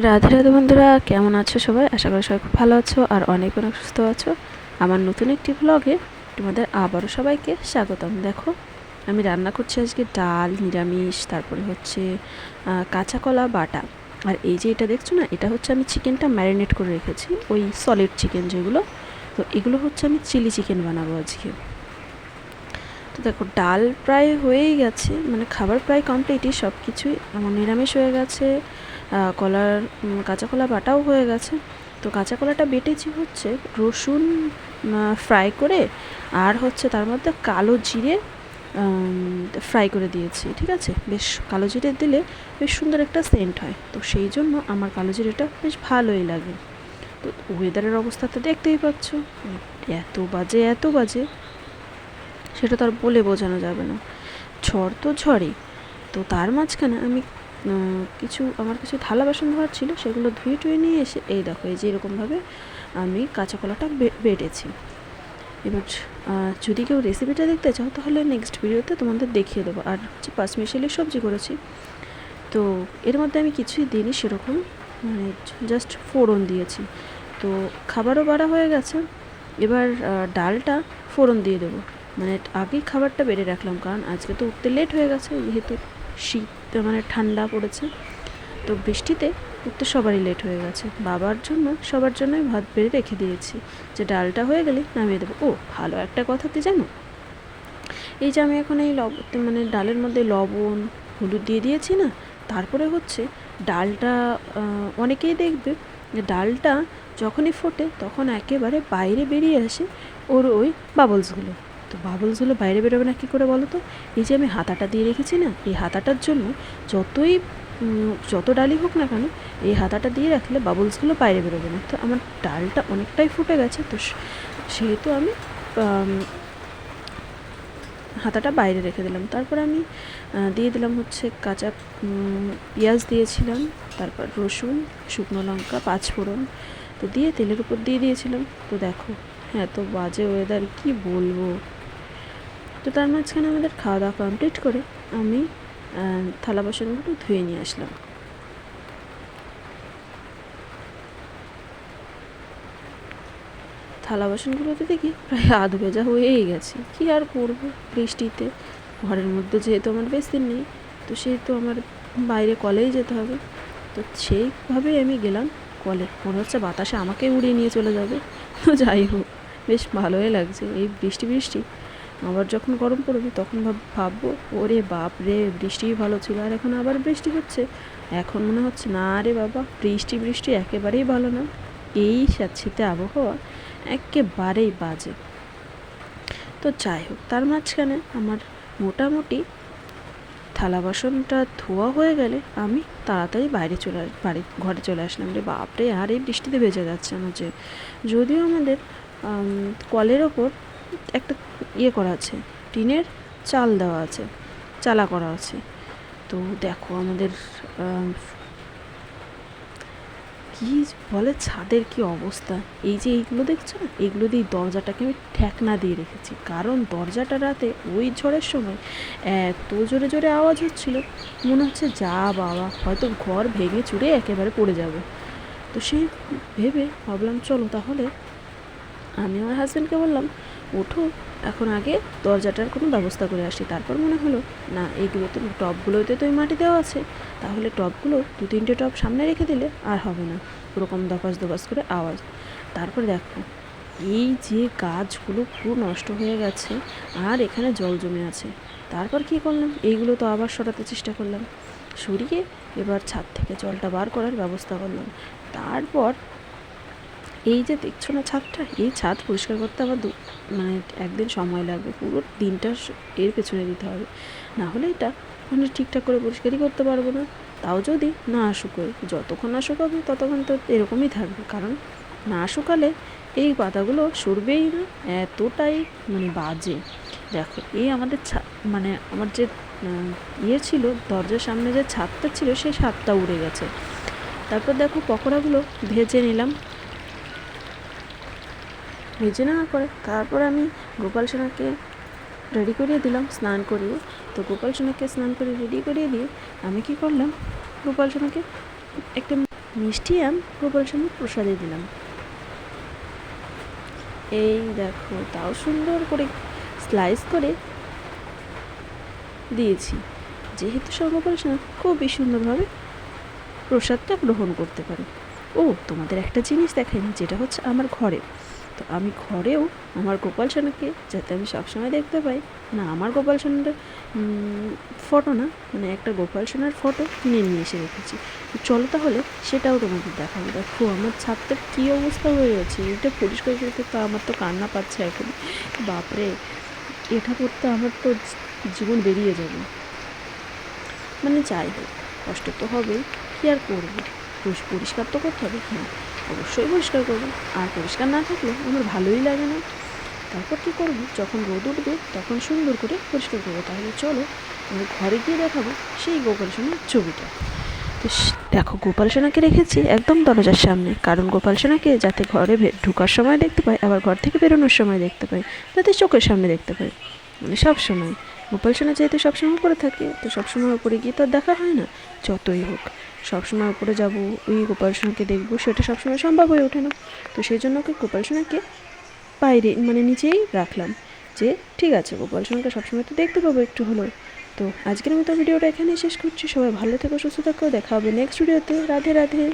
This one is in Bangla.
রাধে রাধে বন্ধুরা, কেমন আছো সবাই? আশা করি সবাই খুব ভালো আছো আর অনেক অনেক সুস্থ আছো। আমার নতুন একটি ব্লগে তোমাদের আবারও সবাইকে স্বাগতম। দেখো, আমি রান্না করছি আজকে ডাল নিরামিষ, তারপরে হচ্ছে কাঁচা কলা বাটা। আর এই যে এটা দেখছো না, এটা হচ্ছে আমি চিকেনটা ম্যারিনেট করে রেখেছি, ওই সলিড চিকেন যেগুলো। তো এগুলো হচ্ছে আমি চিলি চিকেন বানাবো আজকে। তো দেখো, ডাল প্রায় হয়েই গেছে, মানে খাবার প্রায় কমপ্লিটই, সব কিছুই আমার নিরামিষ হয়ে গেছে। কলার কাঁচা কলা বাটাও হয়ে গেছে। তো কাঁচা কলাটা বেটেছি হচ্ছে রসুন ফ্রাই করে, আর হচ্ছে তার মধ্যে কালো জিরে ফ্রাই করে দিয়েছি। ঠিক আছে, বেশ কালো জিরে দিলে বেশ সুন্দর একটা সেন্ট হয়, তো সেই জন্য আমার কালো জিরেটা বেশ ভালোই লাগে। তো ওয়েদারের অবস্থা তো দেখতেই পাচ্ছ, এত বাজে এত বাজে, সেটা তো আর বলে বোঝানো যাবে না। ঝড় তো ঝড়ই, তো তার মাঝখানে আমি আমার কিছু থালা বাসন ধোয়ার ছিল, সেগুলো ধুয়ে টুয়ে নিয়ে এসে এই দেখো, এই যে এরকমভাবে আমি কাঁচা কলাটা বেটেছি। এবার যদি কেউ রেসিপিটা দেখতে চাও তাহলে নেক্সট ভিডিওতে তোমাদের দেখিয়ে দেবো। আর হচ্ছে পাঁচমিশালি সবজি করেছি, তো এর মধ্যে আমি কিছুই দিইনি সেরকম, মানে জাস্ট ফোড়ন দিয়েছি। তো খাবারও বাড়া হয়ে গেছে, এবার ডালটা ফোড়ন দিয়ে দেবো। মানে আগেই খাবারটা বেড়ে রাখলাম, কারণ আজকে তো উঠতে লেট হয়ে গেছে, যেহেতু শীত মানে ঠান্ডা পড়েছে, তো বৃষ্টিতে উঠতে সবারই লেট হয়ে গেছে। বাবার জন্য সবার জন্যই ভাত বেড়ে রেখে দিয়েছি, যে ডালটা হয়ে গেলে নামিয়ে দেবো। ও ভালো একটা কথা কি জানো, এই যে আমি এখন এই মানে ডালের মধ্যে লবণ হলুদ দিয়ে দিয়েছি না, তারপরে হচ্ছে ডালটা অনেকেই দেখবে যে ডালটা যখনই ফোটে তখন একেবারে বাইরে বেরিয়ে আসে ওর ওই বাবলসগুলো। তো বাবলসগুলো বাইরে বেরোবে না কী করে বলো তো? এই যে আমি হাতাটা দিয়ে রেখেছি না, এই হাতাটার জন্য যত ডালই হোক না কেন, এই হাতাটা দিয়ে রাখলে বাবলসগুলো বাইরে বেরোবে না। তো আমার ডালটা অনেকটাই ফুটে গেছে, তো সেহেতু আমি হাতাটা বাইরে রেখে দিলাম। তারপর আমি দিয়ে দিলাম হচ্ছে কাঁচা পেঁয়াজ দিয়েছিলাম, তারপর রসুন, শুকনো লঙ্কা, পাঁচফোড়ন, তো দিয়ে তেলের উপর দিয়ে দিয়েছিলাম। তো দেখো, হ্যাঁ, তো বাজে ওয়েদার কি বলবো। তো তার মাঝখানে আমাদের খাওয়া দাওয়া কমপ্লিট করে আমি থালা বাসনগুলো ধুয়ে নিয়ে আসলাম। থালা বাসনগুলোতে দেখি প্রায় আধ ভেজা হয়েই গেছে, কী আর করবো বৃষ্টিতে। ঘরের মধ্যে যেহেতু আমার বেসিন নেই, তো সেহেতু আমার বাইরে কলেই যেতে হবে। তো সেইভাবেই আমি গেলাম কলে, মনে হচ্ছে বাতাসে আমাকে উড়িয়ে নিয়ে চলে যাবে। তো যাই হোক, বেশ ভালোই লাগছে এই বৃষ্টি বৃষ্টি। আবার যখন গরম পড়বে তখন ভাববো, ওরে বাপ রে, বৃষ্টিই ভালো ছিল, আর এখন আবার বৃষ্টি হচ্ছে। এখন মনে হচ্ছে না রে বাবা, বৃষ্টি বৃষ্টি একেবারেই ভালো না, এই স্যাঁতসেঁতে আবহাওয়া একেবারেই বাজে। তো যাই হোক, তার মাঝখানে আমার মোটামুটি থালা বাসনটা ধোয়া হয়ে গেলে আমি তাড়াতাড়ি ঘরে চলে আসলাম। রে বাপরে, আর এই বৃষ্টিতে ভেজে যাচ্ছে আমার, যে যদিও আমাদের কলের ওপর একটা করা আছে, টিনের চাল দেওয়া আছে, চালা করা আছে। তো দেখো আমাদের কি বলে, ছাদের কি অবস্থা। এই যে এইগুলো দেখছো না, এইগুলো দিয়ে দরজাটাকে আমি ঠেকনা দিয়ে রেখেছি, কারণ দরজাটা রাতে ওই ঝড়ের সময় এত জোরে জোরে আওয়াজ হচ্ছিল, মনে হচ্ছে যা বাবা, হয়তো ঘর ভেঙে চুরে একেবারে পড়ে যাবে। তো সেই ভেবে ভাবলাম চলো তাহলে, আমি আমার হাজব্যান্ডকে বললাম ওঠো, এখন আগে দরজাটার কোনো ব্যবস্থা করে আসি। তারপর মনে হলো না, এইগুলো তো টবগুলোতে তো মাটি দেওয়া আছে, তাহলে টবগুলো 2-3টে টব সামনে রেখে দিলে আর হবে না ওরকম দপাস দপাস করে আওয়াজ। তারপর দেখো, এই যে গাছগুলো পুরো নষ্ট হয়ে গেছে, আর এখানে জল জমে আছে। তারপর কি করলাম, এইগুলো তো আবার সরাতে চেষ্টা করলাম, সরিয়ে এবার ছাদ থেকে জলটা বার করার ব্যবস্থা করলাম। তারপর এই যে দেখছো না ছাদটা, এই ছাদ পরিষ্কার করতে আমার মানে একদিন সময় লাগবে, পুরো দিনটা এর পেছনে দিতে হবে, না হলে এটা মানে ঠিকঠাক করে পরিষ্কারই করতে পারবো না। তাও যদি না শুকোয়, যতক্ষণ না শুকাবে ততক্ষণ তো এরকমই থাকবে, কারণ না শুকালে এই পাতাগুলো সরবেই না, এতটাই মানে বাজে। দেখো, এই আমাদের মানে আমার যে ছিল, দরজার সামনে যে ছাদটা ছিল, সেই ছাদটা উড়ে গেছে। তারপর দেখো, পকোড়াগুলো ভেজে নিলাম। ভেজে নেওয়ার পরে তারপর আমি গোপাল সোনাকে রেডি করিয়ে দিলাম স্নান করিয়ে। তো গোপাল সোনাকে স্নান করে রেডি করিয়ে দিয়ে আমি কি করলাম, গোপাল সোনাকে একটা মিষ্টি আম গোপাল সোনার প্রসাদে দিলাম। এই দেখো, তাও সুন্দর করে স্লাইস করে দিয়েছি, যেহেতু সব গোপাল সোনা খুবই সুন্দরভাবে প্রসাদটা গ্রহণ করতে পারে। ও তোমাদের একটা জিনিস দেখাইনি, যেটা হচ্ছে আমার ঘরে। তো আমি ঘরেও আমার গোপাল সোনাকে যাতে আমি সবসময় দেখতে পাই, না আমার গোপাল সোনার ফটো না, মানে একটা গোপাল সোনার ফটো কিনে নিয়ে এসে রেখেছি। চলো তাহলে সেটাও তোমাদের দেখাবো। দেখো আমার ছাদটার কী অবস্থা হয়ে গেছে, এটা পরিষ্কার করতে তো আমার তো কান্না পাচ্ছে এখন। বাপরে, এটা করতে আমার তো জীবন বেরিয়ে যাবে। মানে যাই হোক, কষ্ট তো হবেই, কী আর করবো, পরিষ্কার তো করতে হবে। হ্যাঁ, অবশ্যই পরিষ্কার করবো, আর পরিষ্কার না থাকলে আমার ভালোই লাগে না। তারপর কী করবো, যখন রোদ উঠবে তখন সুন্দর করে পরিষ্কার করবো। তাহলে চলো আমি ঘরে গিয়ে দেখাবো সেই গোপাল সোনার ছবিটা। তো দেখো, গোপাল সোনাকে রেখেছি একদম দরজার সামনে, কারণ গোপাল সোনাকে যাতে ঘরে ঢোকার সময় দেখতে পাই, আবার ঘর থেকে বেরোনোর সময় দেখতে পাই, যাতে চোখের সামনে দেখতে পাই, মানে সব সময়। গোপাল সোনা যেহেতু সবসময় উপরে থাকে, তো সবসময় উপরে গিয়ে তো আর দেখা হয় না। যতই হোক, সবসময় উপরে যাবো, ওই গোপাল সোনাকে দেখবো, সেটা সবসময় সম্ভব হয়ে ওঠে না। তো সেই জন্য ওকে গোপাল সোনাকে বাইরে মানে নিচেই রাখলাম, যে ঠিক আছে গোপাল সোনাকে সবসময় তো দেখতে পাবো একটু হলেও। তো আজকের মতো ভিডিওটা এখানেই শেষ করছি। সবাই ভালো থেকো, সুস্থ থাকো, দেখা হবে নেক্সট ভিডিওতে। রাধে রাধে।